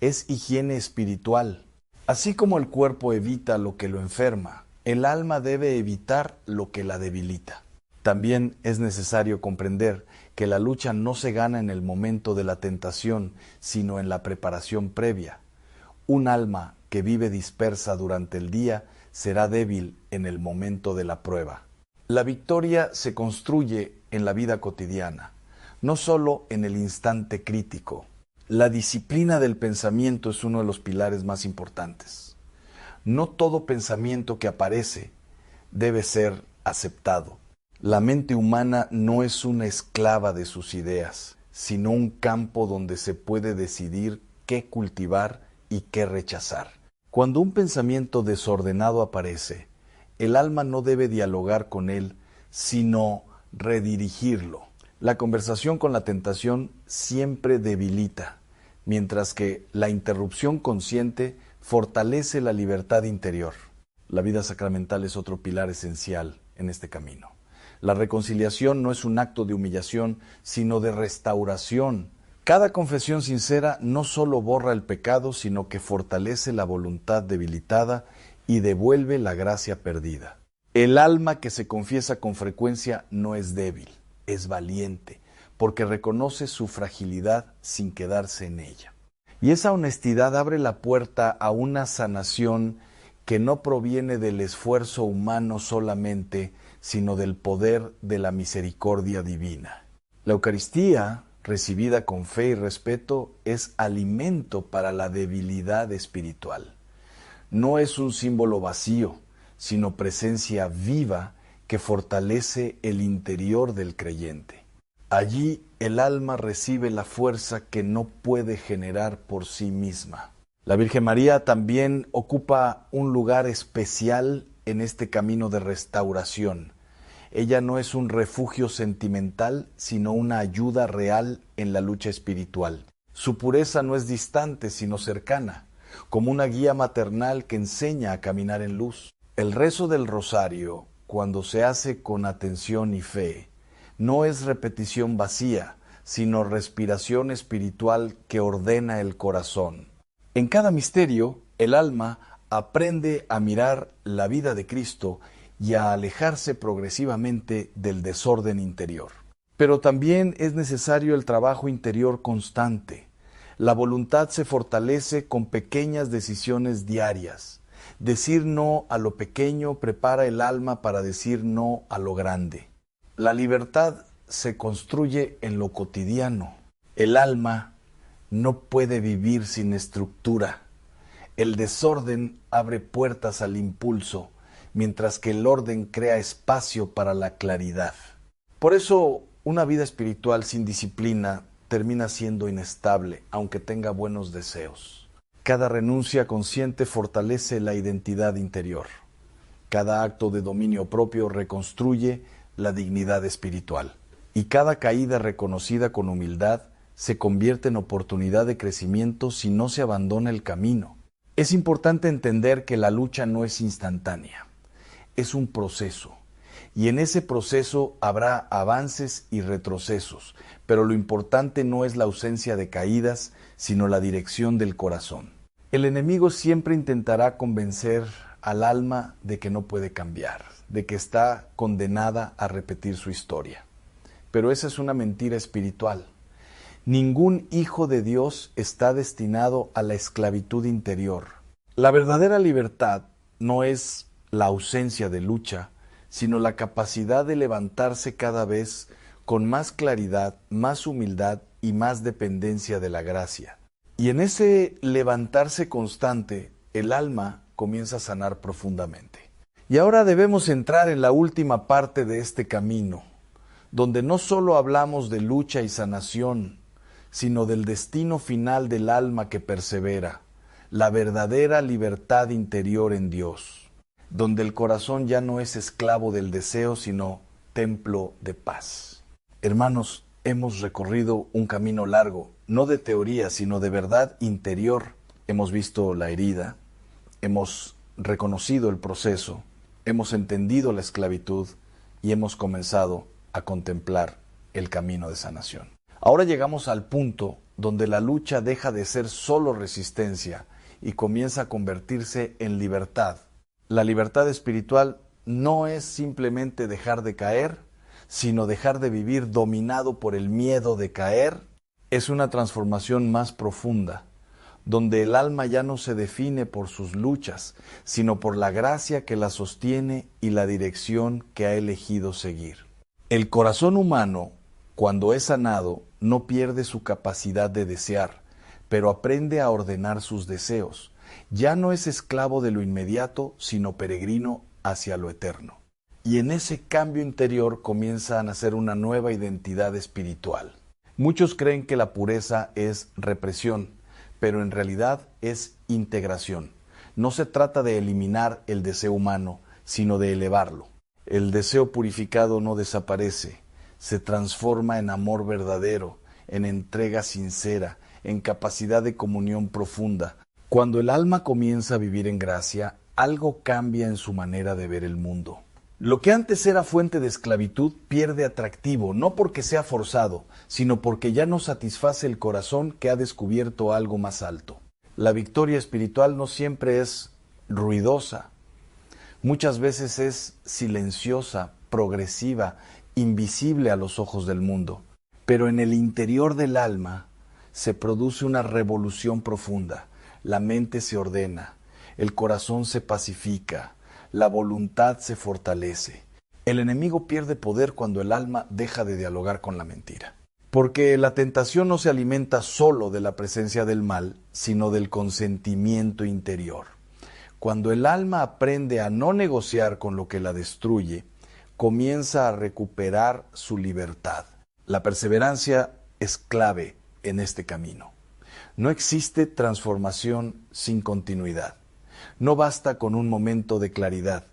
es higiene espiritual. Así como el cuerpo evita lo que lo enferma, el alma debe evitar lo que la debilita. También es necesario comprender que la lucha no se gana en el momento de la tentación, sino en la preparación previa. Un alma que vive dispersa durante el día será débil en el momento de la prueba. La victoria se construye en la vida cotidiana, no solo en el instante crítico. La disciplina del pensamiento es uno de los pilares más importantes. No todo pensamiento que aparece debe ser aceptado. La mente humana no es una esclava de sus ideas, sino un campo donde se puede decidir qué cultivar y qué rechazar. Cuando un pensamiento desordenado aparece, el alma no debe dialogar con él, sino redirigirlo. La conversación con la tentación siempre debilita, mientras que la interrupción consciente fortalece la libertad interior. La vida sacramental es otro pilar esencial en este camino. La reconciliación no es un acto de humillación, sino de restauración. Cada confesión sincera no solo borra el pecado, sino que fortalece la voluntad debilitada y devuelve la gracia perdida. El alma que se confiesa con frecuencia no es débil, es valiente, porque reconoce su fragilidad sin quedarse en ella. Y esa honestidad abre la puerta a una sanación que no proviene del esfuerzo humano solamente, sino del poder de la misericordia divina. La Eucaristía, recibida con fe y respeto, es alimento para la debilidad espiritual. No es un símbolo vacío, sino presencia viva que fortalece el interior del creyente. Allí el alma recibe la fuerza que no puede generar por sí misma. La Virgen María también ocupa un lugar especial en este camino de restauración. Ella no es un refugio sentimental, sino una ayuda real en la lucha espiritual. Su pureza no es distante, sino cercana, como una guía maternal que enseña a caminar en luz. El rezo del rosario, cuando se hace con atención y fe, no es repetición vacía, sino respiración espiritual que ordena el corazón. En cada misterio, el alma aprende a mirar la vida de Cristo y a alejarse progresivamente del desorden interior. Pero también es necesario el trabajo interior constante. La voluntad se fortalece con pequeñas decisiones diarias. Decir no a lo pequeño prepara el alma para decir no a lo grande. La libertad se construye en lo cotidiano. El alma no puede vivir sin estructura. El desorden abre puertas al impulso, mientras que el orden crea espacio para la claridad. Por eso, una vida espiritual sin disciplina termina siendo inestable, aunque tenga buenos deseos. Cada renuncia consciente fortalece la identidad interior. Cada acto de dominio propio reconstruye la dignidad espiritual. Y cada caída reconocida con humildad se convierte en oportunidad de crecimiento si no se abandona el camino. Es importante entender que la lucha no es instantánea, es un proceso. Y en ese proceso habrá avances y retrocesos, pero lo importante no es la ausencia de caídas, sino la dirección del corazón. El enemigo siempre intentará convencer al alma de que no puede cambiar, de que está condenada a repetir su historia. Pero esa es una mentira espiritual. Ningún hijo de Dios está destinado a la esclavitud interior. La verdadera libertad no es la ausencia de lucha, sino la capacidad de levantarse cada vez con más claridad, más humildad y más dependencia de la gracia. Y en ese levantarse constante, el alma comienza a sanar profundamente. Y ahora debemos entrar en la última parte de este camino, donde no solo hablamos de lucha y sanación, sino del destino final del alma que persevera, la verdadera libertad interior en Dios, donde el corazón ya no es esclavo del deseo, sino templo de paz. Hermanos, hemos recorrido un camino largo, no de teoría, sino de verdad interior. Hemos visto la herida, hemos reconocido el proceso, hemos entendido la esclavitud y hemos comenzado a contemplar el camino de sanación. Ahora llegamos al punto donde la lucha deja de ser solo resistencia y comienza a convertirse en libertad. La libertad espiritual no es simplemente dejar de caer, sino dejar de vivir dominado por el miedo de caer. Es una transformación más profunda, donde el alma ya no se define por sus luchas, sino por la gracia que la sostiene y la dirección que ha elegido seguir. El corazón humano, cuando es sanado, no pierde su capacidad de desear, pero aprende a ordenar sus deseos. Ya no es esclavo de lo inmediato, sino peregrino hacia lo eterno. Y en ese cambio interior comienza a nacer una nueva identidad espiritual. Muchos creen que la pureza es represión, pero en realidad es integración. No se trata de eliminar el deseo humano, sino de elevarlo. El deseo purificado no desaparece, se transforma en amor verdadero, en entrega sincera, en capacidad de comunión profunda. Cuando el alma comienza a vivir en gracia, algo cambia en su manera de ver el mundo. Lo que antes era fuente de esclavitud pierde atractivo, no porque sea forzado, sino porque ya no satisface el corazón que ha descubierto algo más alto. La victoria espiritual no siempre es ruidosa, muchas veces es silenciosa, progresiva, invisible a los ojos del mundo. Pero en el interior del alma se produce una revolución profunda. La mente se ordena, el corazón se pacifica, la voluntad se fortalece. El enemigo pierde poder cuando el alma deja de dialogar con la mentira. Porque la tentación no se alimenta solo de la presencia del mal, sino del consentimiento interior. Cuando el alma aprende a no negociar con lo que la destruye, comienza a recuperar su libertad. La perseverancia es clave en este camino. No existe transformación sin continuidad. No basta con un momento de claridad.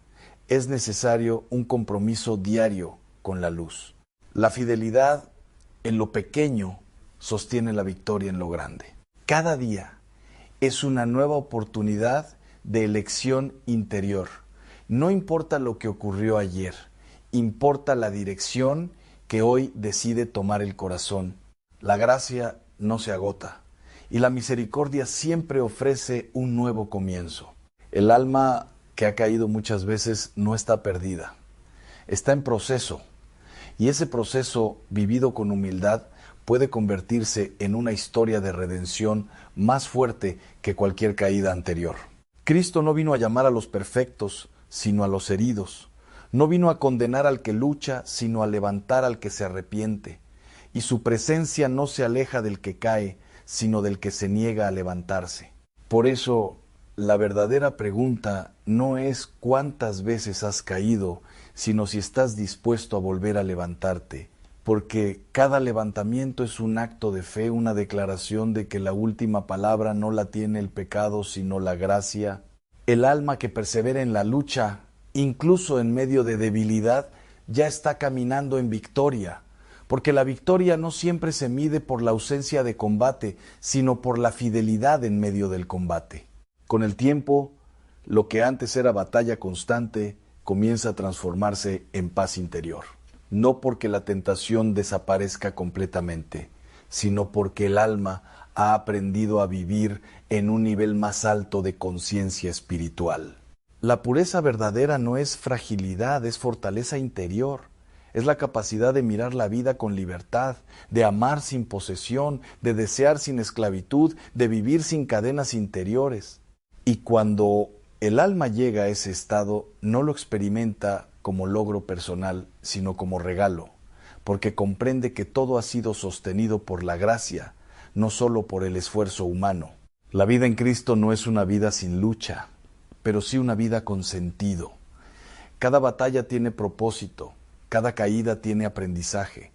Es necesario un compromiso diario con la luz. La fidelidad en lo pequeño sostiene la victoria en lo grande. Cada día es una nueva oportunidad de elección interior. No importa lo que ocurrió ayer, importa la dirección que hoy decide tomar el corazón. La gracia no se agota y la misericordia siempre ofrece un nuevo comienzo. El alma que ha caído muchas veces no está perdida, está en proceso Y ese proceso, vivido con humildad, puede convertirse en una historia de redención más fuerte que cualquier caída anterior. Cristo no vino a llamar a los perfectos, sino a los heridos. No vino a condenar al que lucha, sino a levantar al que se arrepiente. Y su presencia no se aleja del que cae, sino del que se niega a levantarse. Por eso, la verdadera pregunta no es cuántas veces has caído, sino si estás dispuesto a volver a levantarte. Porque cada levantamiento es un acto de fe, una declaración de que la última palabra no la tiene el pecado, sino la gracia. El alma que persevera en la lucha, incluso en medio de debilidad, ya está caminando en victoria. Porque la victoria no siempre se mide por la ausencia de combate, sino por la fidelidad en medio del combate. Con el tiempo, lo que antes era batalla constante comienza a transformarse en paz interior. No porque la tentación desaparezca completamente, sino porque el alma ha aprendido a vivir en un nivel más alto de conciencia espiritual. La pureza verdadera no es fragilidad, es fortaleza interior. Es la capacidad de mirar la vida con libertad, de amar sin posesión, de desear sin esclavitud, de vivir sin cadenas interiores. Y cuando el alma llega a ese estado, no lo experimenta como logro personal, sino como regalo, porque comprende que todo ha sido sostenido por la gracia, no solo por el esfuerzo humano. La vida en Cristo no es una vida sin lucha, pero sí una vida con sentido. Cada batalla tiene propósito, cada caída tiene aprendizaje,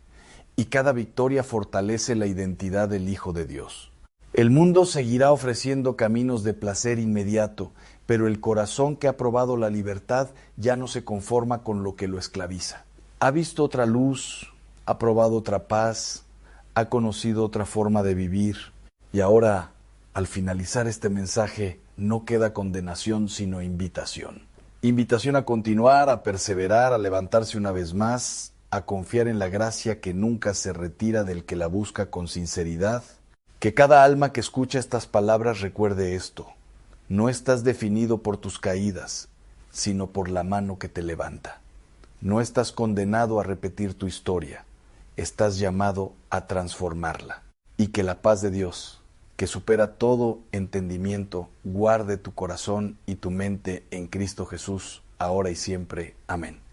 y cada victoria fortalece la identidad del Hijo de Dios. El mundo seguirá ofreciendo caminos de placer inmediato, pero el corazón que ha probado la libertad ya no se conforma con lo que lo esclaviza. Ha visto otra luz, ha probado otra paz, ha conocido otra forma de vivir, y ahora, al finalizar este mensaje, no queda condenación sino invitación. Invitación a continuar, a perseverar, a levantarse una vez más, a confiar en la gracia que nunca se retira del que la busca con sinceridad. Que cada alma que escucha estas palabras recuerde esto: no estás definido por tus caídas, sino por la mano que te levanta. No estás condenado a repetir tu historia, estás llamado a transformarla. Y que la paz de Dios, que supera todo entendimiento, guarde tu corazón y tu mente en Cristo Jesús, ahora y siempre. Amén.